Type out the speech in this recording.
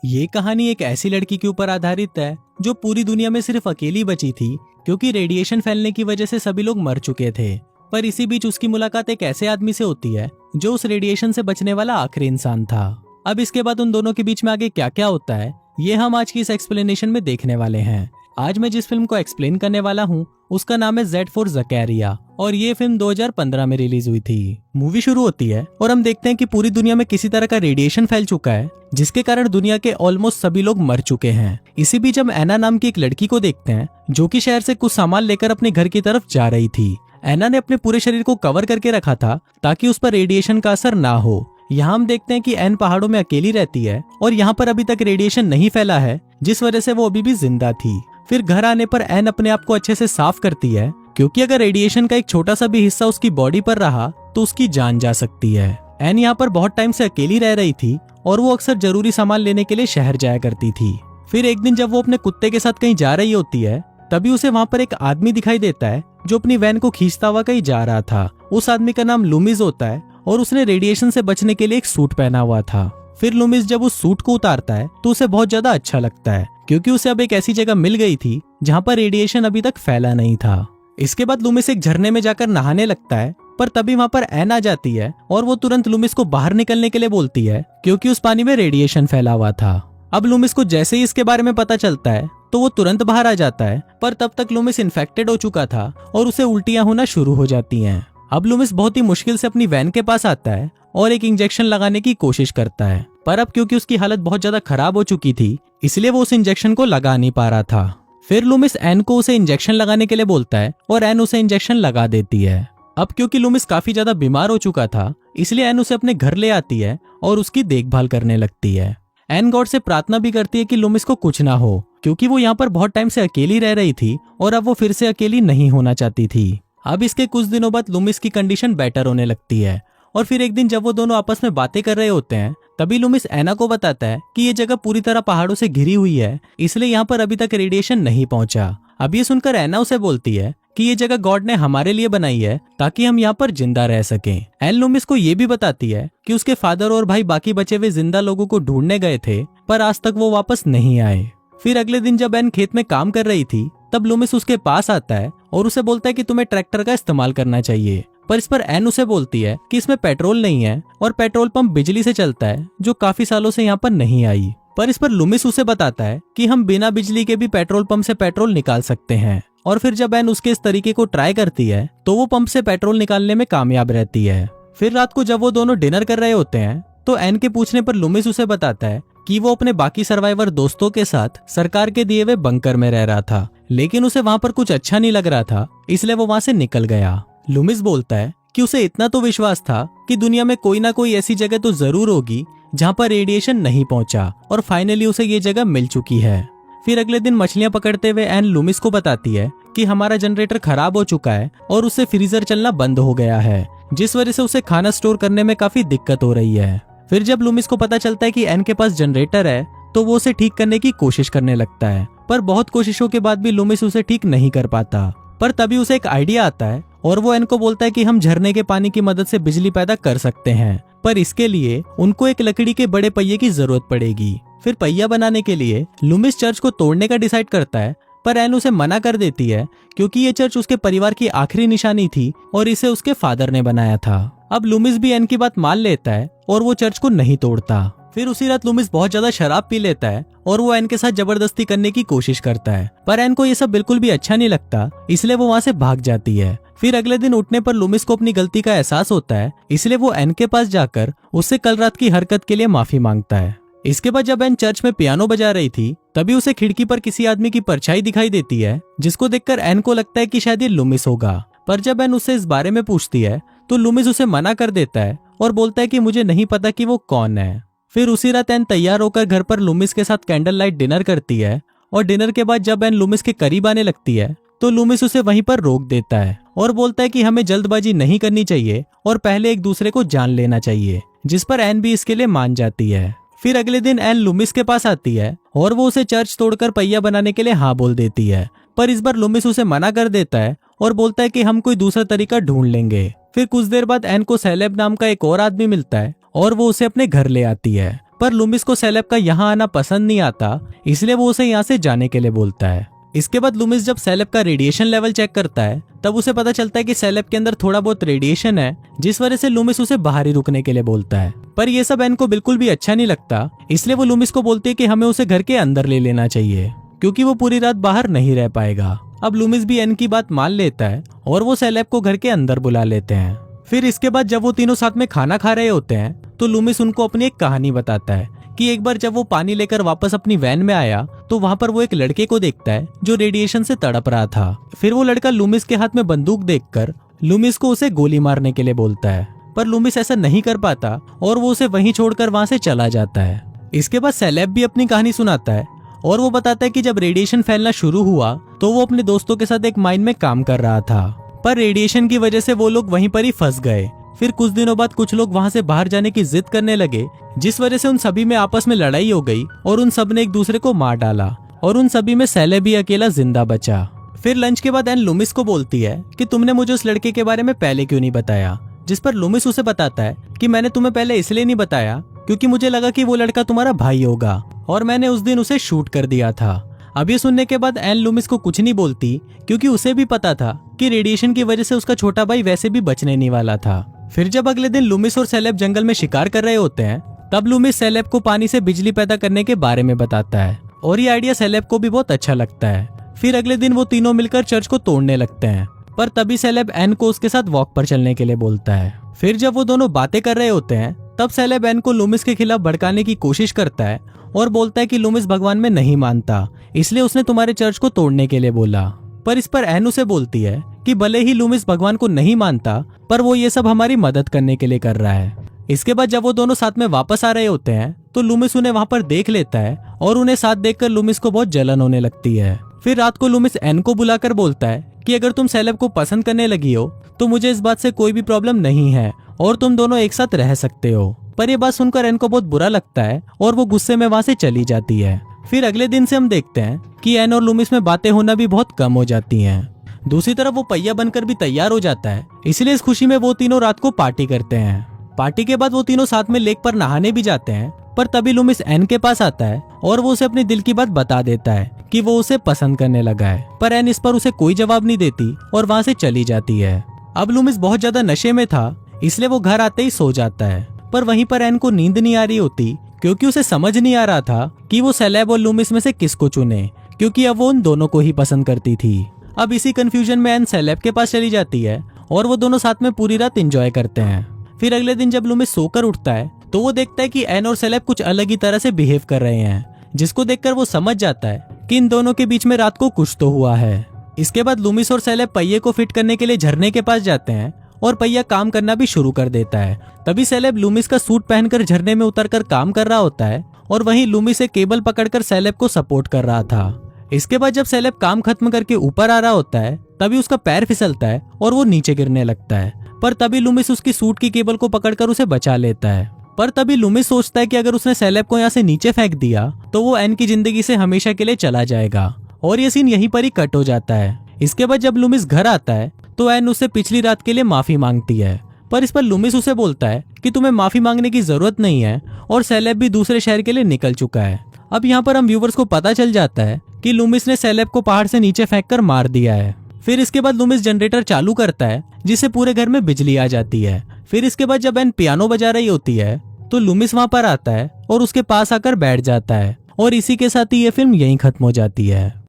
ये कहानी एक ऐसी लड़की के ऊपर आधारित है जो पूरी दुनिया में सिर्फ अकेली बची थी क्योंकि रेडिएशन फैलने की वजह से सभी लोग मर चुके थे। पर इसी बीच उसकी मुलाकात एक ऐसे आदमी से होती है जो उस रेडिएशन से बचने वाला आखिरी इंसान था। अब इसके बाद उन दोनों के बीच में आगे क्या क्या होता है ये हम आज की इस एक्सप्लेनेशन में देखने वाले हैं। आज मैं जिस फिल्म को एक्सप्लेन करने वाला हूँ उसका नाम है Z for Zaccaria और ये फिल्म 2015 में रिलीज हुई थी। मूवी शुरू होती है और हम देखते हैं कि पूरी दुनिया में किसी तरह का रेडिएशन फैल चुका है जिसके कारण दुनिया के ऑलमोस्ट सभी लोग मर चुके हैं। इसी बीच हम एना नाम की एक लड़की को देखते हैं जो कि शहर से कुछ सामान लेकर अपने घर की तरफ जा रही थी। एना ने अपने पूरे शरीर को कवर करके रखा था ताकि उस पर रेडिएशन का असर ना हो। यहाँ हम देखते हैं कि एन पहाड़ों में अकेली रहती है और यहाँ पर अभी तक रेडिएशन नहीं फैला है जिस वजह से वो अभी भी जिंदा थी। फिर घर आने पर एन अपने आप को अच्छे से साफ करती है क्योंकि अगर रेडिएशन का एक छोटा सा भी हिस्सा उसकी बॉडी पर रहा तो उसकी जान जा सकती है। एन यहाँ पर बहुत टाइम से अकेली रह रही थी और वो अक्सर जरूरी सामान लेने के लिए शहर जाया करती थी। फिर एक दिन जब वो अपने कुत्ते के साथ कहीं जा रही होती है तभी उसे वहाँ पर एक आदमी दिखाई देता है जो अपनी वैन को खींचता हुआ कहीं जा रहा था। उस आदमी का नाम लूमिस होता है और उसने रेडिएशन से बचने के लिए एक सूट पहना हुआ था। फिर लूमिस जब उस सूट को उतारता है तो उसे बहुत ज्यादा अच्छा लगता है क्योंकि उसे अब एक ऐसी जगह मिल गई थी जहाँ पर रेडिएशन अभी तक फैला नहीं था। इसके बाद लूमिस एक झरने में जाकर नहाने लगता है पर तभी वहाँ पर एन आ जाती है और वो तुरंत लूमिस को बाहर निकलने के लिए बोलती है क्योंकि उस पानी में रेडिएशन फैला हुआ था। अब लूमिस को जैसे ही इसके बारे में पता चलता है तो वो तुरंत बाहर आ जाता है पर तब तक लूमिस इन्फेक्टेड हो चुका था और उसे उल्टियां होना शुरू हो जाती हैं। अब लूमिस बहुत ही मुश्किल से अपनी वैन के पास आता है और एक इंजेक्शन लगाने की कोशिश करता है पर अब क्योंकि उसकी हालत बहुत ज्यादा खराब हो चुकी थी इसलिए वो उस इंजेक्शन को लगा नहीं पा रहा था। फिर लूमिस एन को उसे इंजेक्शन लगाने के लिए बोलता है और एन उसे इंजेक्शन लगा देती है। अब क्योंकि लूमिस काफी ज्यादा बीमार हो चुका था इसलिए एन उसे अपने घर ले आती है और उसकी देखभाल करने लगती है। एन गॉड से प्रार्थना भी करती है कि लूमिस को कुछ ना हो क्योंकि वो यहाँ पर बहुत टाइम से अकेली रह रही थी और अब वो फिर से अकेली नहीं होना चाहती थी। अब इसके कुछ दिनों बाद लूमिस की कंडीशन बेटर होने लगती है और फिर एक दिन जब वो दोनों आपस में बातें कर रहे होते हैं तभी लूमिस एना को बताता है कि ये जगह पूरी तरह पहाड़ों से घिरी हुई है इसलिए यहाँ पर अभी तक रेडिएशन नहीं पहुंचा। अब ये सुनकर एना उसे बोलती है कि ये जगह गॉड ने हमारे लिए बनाई है ताकि हम यहाँ पर जिंदा रह सकें। एन लूमिस को ये भी बताती है कि उसके फादर और भाई बाकी बचे हुए जिंदा लोगों को ढूंढने गए थे पर आज तक वो वापस नहीं आए। फिर अगले दिन जब एन खेत में काम कर रही थी तब लूमिस उसके पास आता है और उसे बोलता है कि तुम्हें ट्रैक्टर का इस्तेमाल करना चाहिए। पर इस पर एन उसे बोलती है कि इसमें पेट्रोल नहीं है और पेट्रोल पंप बिजली से चलता है जो काफी सालों से यहाँ पर नहीं आई। पर इस पर लूमिस उसे बताता है कि हम बिना बिजली के भी पेट्रोल पंप से पेट्रोल निकाल सकते हैं। और फिर जब एन उसके इस तरीके को ट्राई करती है तो वो पंप से पेट्रोल निकालने में कामयाब रहती है। फिर रात को जब वो दोनों डिनर कर रहे होते हैं तो एन के पूछने पर लूमिस उसे बताता है कि वो अपने बाकी सर्वाइवर दोस्तों के साथ सरकार के दिए हुए बंकर में रह रहा था लेकिन उसे वहाँ पर कुछ अच्छा नहीं लग रहा था इसलिए वो वहाँ से निकल गया। लूमिस बोलता है कि उसे इतना तो विश्वास था कि दुनिया में कोई ना कोई ऐसी जगह तो जरूर होगी जहाँ पर रेडिएशन नहीं पहुंचा और फाइनली उसे ये जगह मिल चुकी है। फिर अगले दिन मछलियां पकड़ते हुए एन लूमिस को बताती है कि हमारा जनरेटर खराब हो चुका है और उससे फ्रीजर चलना बंद हो गया है जिस वजह से उसे खाना स्टोर करने में काफी दिक्कत हो रही है। फिर जब लूमिस को पता चलता है कि एन के पास जनरेटर है तो वो उसे ठीक करने की कोशिश करने लगता है पर बहुत कोशिशों के बाद भी लूमिस उसे ठीक नहीं कर पाता। पर तभी उसे एक आइडिया आता है और वो एन को बोलता है कि हम झरने के पानी की मदद से बिजली पैदा कर सकते हैं पर इसके लिए उनको एक लकड़ी के बड़े पहिए की जरूरत पड़ेगी। फिर पहिया बनाने के लिए लूमिस चर्च को तोड़ने का डिसाइड करता है पर एन उसे मना कर देती है क्योंकि ये चर्च उसके परिवार की आखिरी निशानी थी और इसे उसके फादर ने बनाया था। अब लूमिस भी एन की बात मान लेता है और वो चर्च को नहीं तोड़ता। फिर उसी रात लूमिस बहुत ज्यादा शराब पी लेता है और वो एन के साथ जबरदस्ती करने की कोशिश करता है पर एन को ये सब बिल्कुल भी अच्छा नहीं लगता इसलिए वो वहाँ से भाग जाती है। फिर अगले दिन उठने पर लूमिस को अपनी गलती का एहसास होता है इसलिए वो एन के पास जाकर उससे कल रात की हरकत के लिए माफी मांगता है। इसके बाद जब एन चर्च में पियानो बजा रही थी तभी उसे खिड़की पर किसी आदमी की परछाई दिखाई देती है जिसको देखकर एन को लगता है कि शायद ये लूमिस होगा। पर जब एन उससे इस बारे में पूछती है तो लूमिस उसे मना कर देता है और बोलता है कि मुझे नहीं पता कि वो कौन है। फिर उसी रात एन तैयार होकर घर पर लूमिस के साथ कैंडल लाइट डिनर करती है और डिनर के बाद जब एन लूमिस के करीब आने लगती है तो लूमिस उसे वहीं पर रोक देता है और बोलता है कि हमें जल्दबाजी नहीं करनी चाहिए और पहले एक दूसरे को जान लेना चाहिए जिस पर एन भी इसके लिए मान जाती है। फिर अगले दिन एन लूमिस के पास आती है और वो उसे चर्च तोड़कर पहिया बनाने के लिए हाँ बोल देती है पर इस बार लूमिस उसे मना कर देता है और बोलता है कि हम कोई दूसरा तरीका ढूंढ लेंगे। फिर कुछ देर बाद एन को सेलेब नाम का एक और आदमी मिलता है और वो उसे अपने घर ले आती है। पर लूमिस को सेलेब का यहाँ आना पसंद नहीं आता, इसलिए वो उसे यहाँ से जाने के लिए बोलता है। इसके बाद लूमिस जब सेलेब का रेडिएशन लेवल चेक करता है तब उसे पता चलता है कि सेलेब के अंदर थोड़ा बहुत रेडिएशन है, जिस वजह से लूमिस उसे बाहर ही रुकने के लिए बोलता है। पर ये सब एन को बिल्कुल भी अच्छा नहीं लगता, इसलिए वो लूमिस को बोलती है कि हमें उसे घर के अंदर ले लेना चाहिए क्योंकि वो पूरी रात बाहर नहीं रह पाएगा। अब लूमिस भी एन की बात मान लेता है और वो सेलेब को घर के अंदर बुला लेते हैं। फिर इसके बाद जब वो तीनों साथ में खाना खा रहे होते हैं तो लूमिस उनको अपनी एक कहानी बताता है कि एक बार जब वो पानी लेकर वापस अपनी वैन में आया तो वहाँ पर वो एक लड़के को देखता है जो रेडिएशन से तड़प रहा था। फिर वो लड़का लूमिस के हाथ में बंदूक देखकर लूमिस को उसे गोली मारने के लिए बोलता है, पर लूमिस ऐसा नहीं कर पाता और वो उसे वहीं छोड़कर वहाँ से चला जाता है। इसके बाद सेलेब भी अपनी कहानी सुनाता है और वो बताता है कि जब रेडिएशन फैलना शुरू हुआ तो वो अपने दोस्तों के साथ एक माइन में काम कर रहा था, पर रेडिएशन की वजह से वो लोग वहीं पर ही फंस गए। फिर कुछ दिनों बाद कुछ लोग वहां से बाहर जाने की जिद करने लगे, जिस वजह से उन सभी में आपस में लड़ाई हो गई और उन सब ने एक दूसरे को मार डाला और उन सभी में सेलेब भी अकेला जिंदा बचा। फिर लंच के बाद एन लूमिस को बोलती है कि तुमने मुझे उस लड़के के बारे में पहले क्यों नहीं बताया, जिस पर लूमिस उसे बताता है कि मैंने तुम्हें पहले इसलिए नहीं बताया क्योंकि मुझे लगा कि वो लड़का तुम्हारा भाई होगा और मैंने उस दिन उसे शूट कर दिया था। अब ये सुनने के बाद एन लूमिस को कुछ नहीं बोलती क्योंकि उसे भी पता था कि रेडिएशन की वजह से उसका छोटा भाई वैसे भी बचने नहीं वाला था। फिर जब अगले दिन लूमिस और सेलेब जंगल में शिकार कर रहे होते हैं तब लूमिस सेलेब को पानी से बिजली पैदा करने के बारे में बताता है और ये आइडिया सेलेब को भी बहुत अच्छा लगता है। फिर अगले दिन वो तीनों मिलकर चर्च को तोड़ने लगते हैं, पर तभी सेलेब एन को उसके साथ वॉक पर चलने के लिए बोलता है। फिर जब वो दोनों बातें कर रहे होते हैं तब सेलेब एन को लूमिस के खिलाफ भड़काने की कोशिश करता है और बोलता है कि लूमिस भगवान में नहीं मानता, इसलिए उसने तुम्हारे चर्च को तोड़ने के लिए बोला। पर इस पर एन उसे बोलती है कि भले ही लूमिस भगवान को नहीं मानता पर वो ये सब हमारी मदद करने के लिए कर रहा है। इसके बाद जब वो दोनों साथ में वापस आ रहे होते हैं तो लूमिस उन्हें वहां पर देख लेता है और उन्हें साथ देखकर लूमिस को बहुत जलन होने लगती है। फिर रात को लूमिस एन को बुलाकर बोलता है कि अगर तुम सेलेब को पसंद करने लगी हो तो मुझे इस बात से कोई भी प्रॉब्लम नहीं है और तुम दोनों एक साथ रह सकते हो। पर ये बात सुनकर एन को बहुत बुरा लगता है और वो गुस्से में वहां से चली जाती है। फिर अगले दिन से हम देखते हैं कि एन और लूमिस में बातें होना भी बहुत कम हो जाती हैं। दूसरी तरफ वो पहिया बनकर भी तैयार हो जाता है, इसलिए इस खुशी में वो तीनों रात को पार्टी करते हैं। पार्टी के बाद वो तीनों साथ में लेक पर नहाने भी जाते हैं, पर तभी लूमिस एन के पास आता है और वो उसे अपने दिल की बात बता देता है कि वो उसे पसंद करने लगा है। पर एन इस पर उसे कोई जवाब नहीं देती और वहाँ से चली जाती है। अब लूमिस बहुत ज्यादा नशे में था, इसलिए वो घर आते ही सो जाता है, पर वहीं पर एन को नींद नहीं आ रही होती क्योंकि उसे समझ नहीं आ रहा था कि वो सेलेब और लूमिस में से किसको चुने, क्योंकि अब वो उन दोनों को ही पसंद करती थी। अब इसी कंफ्यूजन में एन सेलेब के पास चली जाती है और वो दोनों साथ में पूरी रात एंजॉय करते हैं। फिर अगले दिन जब लूमिस सोकर उठता है तो वो देखता है कि एन और सेलेब कुछ अलग ही तरह से बिहेव कर रहे हैं, जिसको देखकर वो समझ जाता है कि इन दोनों के बीच में रात को कुछ तो हुआ है। इसके बाद लूमिस और सेलेब पहिए को फिट करने के लिए झरने के पास जाते हैं और पहिया काम करना भी शुरू कर देता है। तभी सेलेब लूमिस का सूट पहनकर झरने में उतरकर काम कर रहा होता है और वहीं लूमिस एक केबल पकड़कर सेलेब को सपोर्ट कर रहा था। इसके बाद जब सेलेब काम खत्म करके ऊपर आ रहा होता है तभी उसका पैर फिसलता है और वो नीचे गिरने लगता है, पर तभी लूमिस उसकी सूट की केबल को पकड़कर उसे बचा लेता है। पर तभी लूमिस सोचता है कि अगर उसने सेलेब को यहाँ से नीचे फेंक दिया तो वो एन की जिंदगी से हमेशा के लिए चला जाएगा और ये सीन यहीं पर ही कट हो जाता है। इसके बाद जब लूमिस घर आता है तो एन उससे पिछली रात के लिए माफी मांगती है, पर इस पर लूमिस उसे बोलता है कि तुम्हें माफी मांगने की जरूरत नहीं है और सेलेब भी दूसरे शहर के लिए निकल चुका है। अब यहाँ पर हम व्यूवर्स को पता चल जाता है कि लूमिस ने सेलेब को पहाड़ से नीचे फेंककर मार दिया है। फिर इसके बाद लूमिस जनरेटर चालू करता है जिससे पूरे घर में बिजली आ जाती है। फिर इसके बाद जब एन पियानो बजा रही होती है तो लूमिस वहां पर आता है और उसके पास आकर बैठ जाता है और इसी के साथ ही ये फिल्म यहीं खत्म हो जाती है।